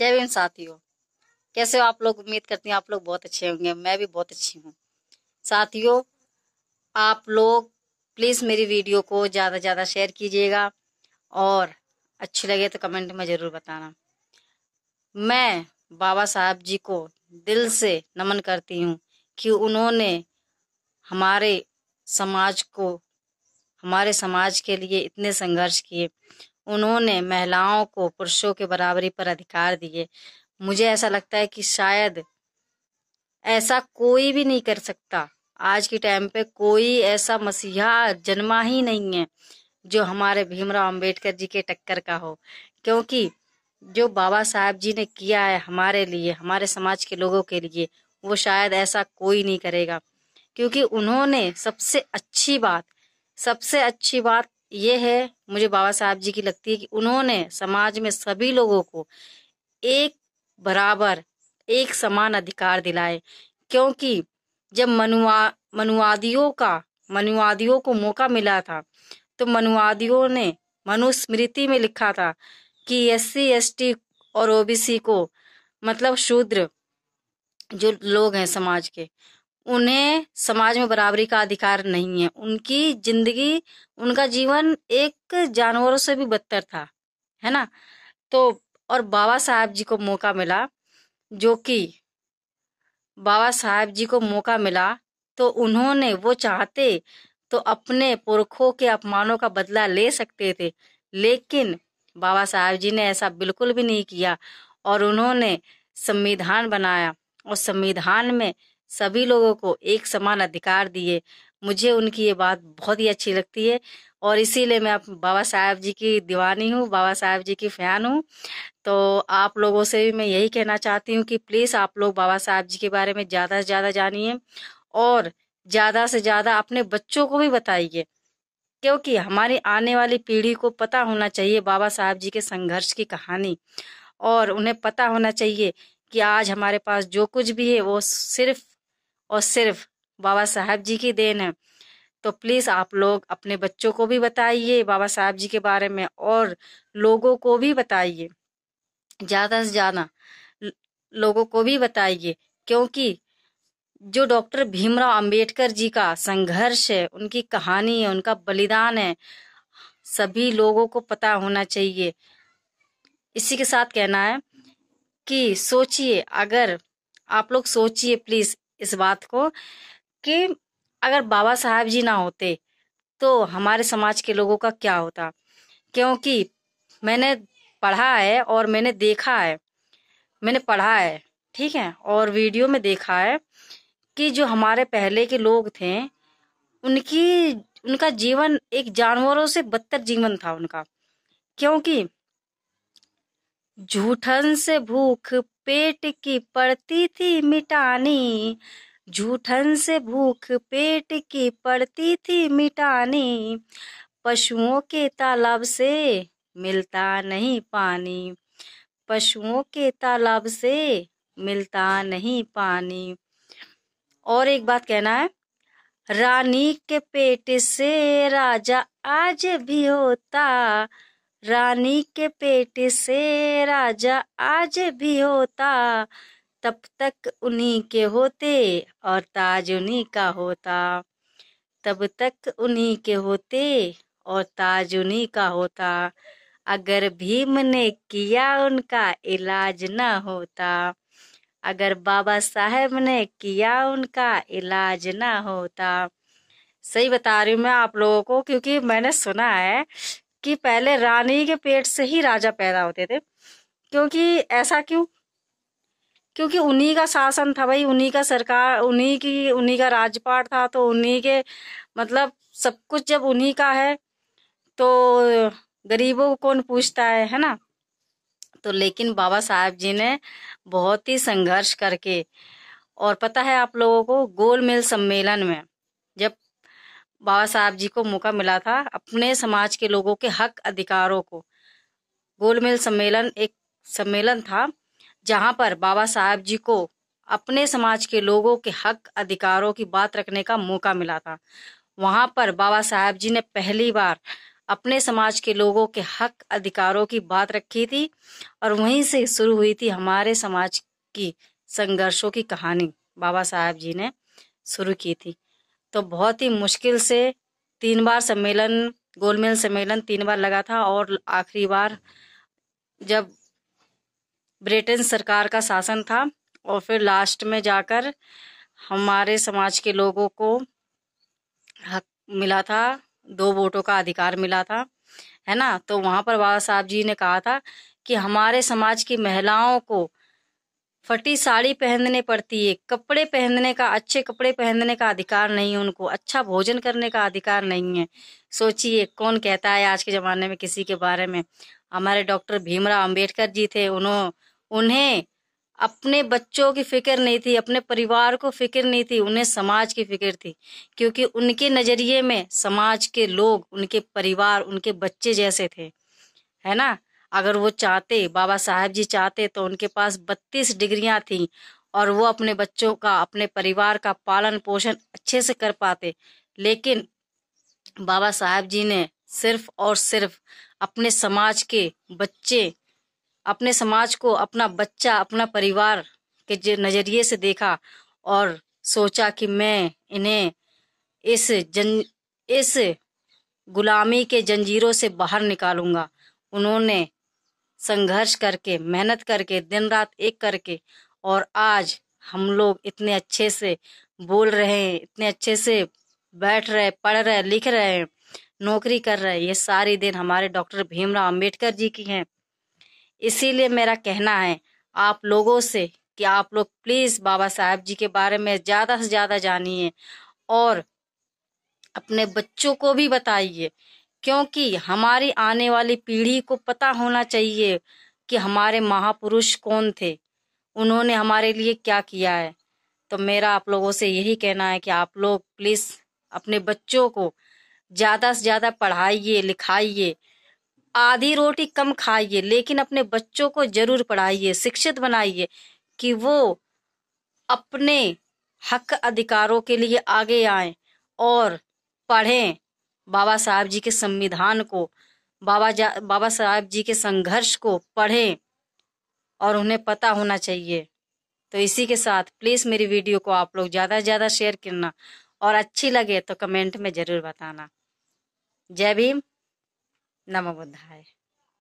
जय भीम साथियों। कैसे हो आप लोग? उम्मीद करती हूँ आप लोग बहुत अच्छे होंगे। मैं भी बहुत अच्छी हूँ। साथियों, आप लोग प्लीज़ मेरी वीडियो को ज़्यादा से ज़्यादा शेयर कीजिएगा और अच्छी लगे तो कमेंट में ज़रूर बताना। मैं बाबा साहब जी को दिल से नमन करती हूँ कि उन्होंने हमारे समाज को हमारे समाज के लिए इतने संघर्ष किए। उन्होंने महिलाओं को पुरुषों के बराबरी पर अधिकार दिए। मुझे ऐसा लगता है कि शायद ऐसा कोई भी नहीं कर सकता। आज के टाइम पे कोई ऐसा मसीहा जन्मा ही नहीं है जो हमारे भीमराव अंबेडकर जी के टक्कर का हो, क्योंकि जो बाबा साहब जी ने किया है हमारे लिए, हमारे समाज के लोगों के लिए, वो शायद ऐसा कोई नहीं करेगा। क्योंकि उन्होंने सबसे अच्छी बात ये है, मुझे बाबा साहब जी की लगती है कि उन्होंने समाज में सभी लोगों को एक बराबर, एक समान अधिकार दिलाए। क्योंकि जब मनुवादियों को मौका मिला था तो मनुवादियों ने मनुस्मृति में लिखा था कि SC ST और OBC को, मतलब शूद्र जो लोग हैं समाज के, उन्हें समाज में बराबरी का अधिकार नहीं है। उनकी जिंदगी, उनका जीवन एक जानवरों से भी बदतर था, है ना। तो और बाबा साहब जी को मौका मिला, जो कि बाबा साहब जी को मौका मिला तो उन्होंने, वो चाहते तो अपने पुरखों के अपमानों का बदला ले सकते थे, लेकिन बाबा साहब जी ने ऐसा बिल्कुल भी नहीं किया और उन्होंने संविधान बनाया और संविधान में सभी लोगों को एक समान अधिकार दिए। मुझे उनकी ये बात बहुत ही अच्छी लगती है और इसीलिए मैं बाबा साहब जी की दीवानी हूँ, बाबा साहब जी की फैन हूँ। तो आप लोगों से भी मैं यही कहना चाहती हूँ कि प्लीज़ आप लोग बाबा साहब जी के बारे में ज़्यादा से ज़्यादा जानिए और ज़्यादा से ज़्यादा अपने बच्चों को भी बताइए, क्योंकि हमारी आने वाली पीढ़ी को पता होना चाहिए बाबा साहब जी के संघर्ष की कहानी, और उन्हें पता होना चाहिए कि आज हमारे पास जो कुछ भी है वो सिर्फ और सिर्फ बाबा साहब जी की देन है। तो प्लीज़ आप लोग अपने बच्चों को भी बताइए बाबा साहब जी के बारे में और लोगों को भी बताइए, ज़्यादा से ज़्यादा लोगों को भी बताइए, क्योंकि जो डॉक्टर भीमराव अंबेडकर जी का संघर्ष है, उनकी कहानी है, उनका बलिदान है, सभी लोगों को पता होना चाहिए। इसी के साथ कहना है कि सोचिए, अगर आप लोग सोचिए प्लीज़ इस बात को कि अगर बाबा साहब जी ना होते तो हमारे समाज के लोगों का क्या होता। क्योंकि मैंने पढ़ा है और मैंने पढ़ा है, ठीक है, और वीडियो में देखा है कि जो हमारे पहले के लोग थे, उनकी उनका जीवन एक जानवरों से बदतर जीवन था उनका। क्योंकि झूठन से भूख पेट की पड़ती थी मिटानी, झूठन से भूख पेट की पड़ती थी मिटानी, पशुओं के तालाब से मिलता नहीं पानी, पशुओं के तालाब से मिलता नहीं पानी। और एक बात कहना है, रानी के पेट से राजा आज भी होता, रानी के पेट से राजा आज भी होता, तब तक उन्हीं के होते और ताज उन्हीं का होता, तब तक उन्हीं के होते और ताज उन्हीं का होता, अगर भीम ने किया उनका इलाज न होता, अगर बाबा साहेब ने किया उनका इलाज ना होता। सही बता रही हूँ मैं आप लोगों को, क्योंकि मैंने सुना है कि पहले रानी के पेट से ही राजा पैदा होते थे। क्योंकि ऐसा क्यों? क्योंकि उन्हीं का शासन था भाई, उन्हीं का सरकार, उन्हीं का राजपाट था, तो उन्हीं के, मतलब सब कुछ जब उन्हीं का है तो गरीबों को कौन पूछता है ना। तो लेकिन बाबा साहब जी ने बहुत ही संघर्ष करके, और पता है आप लोगों को, गोल मेज सम्मेलन में जब बाबा साहब जी को मौका मिला था अपने समाज के लोगों के हक अधिकारों को, गोल मेज सम्मेलन एक सम्मेलन था जहां पर बाबा साहब जी को अपने समाज के लोगों के हक अधिकारों की बात रखने का मौका मिला था। वहां पर बाबा साहब जी ने पहली बार अपने समाज के लोगों के हक अधिकारों की बात रखी थी और वहीं से शुरू हुई थी हमारे समाज की संघर्षों की कहानी। बाबा साहब जी ने शुरू की थी। तो बहुत ही मुश्किल से 3 बार सम्मेलन, गोलमेज सम्मेलन 3 बार लगा था और आखिरी बार जब ब्रिटेन सरकार का शासन था और फिर लास्ट में जाकर हमारे समाज के लोगों को हक मिला था, 2 वोटों का अधिकार मिला था, है ना। तो वहां पर बाबा साहब जी ने कहा था कि हमारे समाज की महिलाओं को फटी साड़ी पहनने पड़ती है, कपड़े पहनने का, अच्छे कपड़े पहनने का अधिकार नहीं है उनको, अच्छा भोजन करने का अधिकार नहीं है। सोचिए कौन कहता है आज के जमाने में किसी के बारे में। हमारे डॉक्टर भीमराव अंबेडकर जी थे, उन्हें अपने बच्चों की फिक्र नहीं थी, अपने परिवार को फिक्र नहीं थी, उन्हें समाज की फिक्र थी, क्योंकि उनके नजरिए में समाज के लोग, उनके परिवार, उनके बच्चे जैसे थे, है ना। अगर वो चाहते, बाबा साहब जी चाहते तो उनके पास 32 डिग्रियां थी और वो अपने बच्चों का, अपने परिवार का पालन पोषण अच्छे से कर पाते। लेकिन बाबा साहब जी ने सिर्फ और सिर्फ अपने समाज के बच्चे, अपने समाज को अपना बच्चा, अपना परिवार के नजरिए से देखा और सोचा कि मैं इन्हें इस गुलामी के जंजीरों से बाहर निकालूंगा। उन्होंने संघर्ष करके, मेहनत करके, दिन रात एक करके, और आज हम लोग इतने अच्छे से बोल रहे हैं, इतने अच्छे से बैठ रहे, पढ़ रहे, लिख रहे हैं, नौकरी कर रहे हैं, ये सारी दिन हमारे डॉक्टर भीमराव अंबेडकर जी की हैं। इसीलिए मेरा कहना है आप लोगों से कि आप लोग प्लीज बाबा साहब जी के बारे में ज्यादा से ज्यादा जानिए और अपने बच्चों को भी बताइए, क्योंकि हमारी आने वाली पीढ़ी को पता होना चाहिए कि हमारे महापुरुष कौन थे, उन्होंने हमारे लिए क्या किया है। तो मेरा आप लोगों से यही कहना है कि आप लोग प्लीज अपने बच्चों को ज्यादा से ज्यादा पढ़ाइए, लिखाइए, आधी रोटी कम खाइए, लेकिन अपने बच्चों को जरूर पढ़ाइए, शिक्षित बनाइए कि वो अपने हक अधिकारों के लिए आगे आएं और पढ़ें, बाबा साहब जी के संविधान को, बाबा साहब जी के संघर्ष को पढ़ें और उन्हें पता होना चाहिए। तो इसी के साथ प्लीज मेरी वीडियो को आप लोग ज्यादा से ज्यादा शेयर करना और अच्छी लगे तो कमेंट में जरूर बताना। जय भीम, नमो बुद्धाय।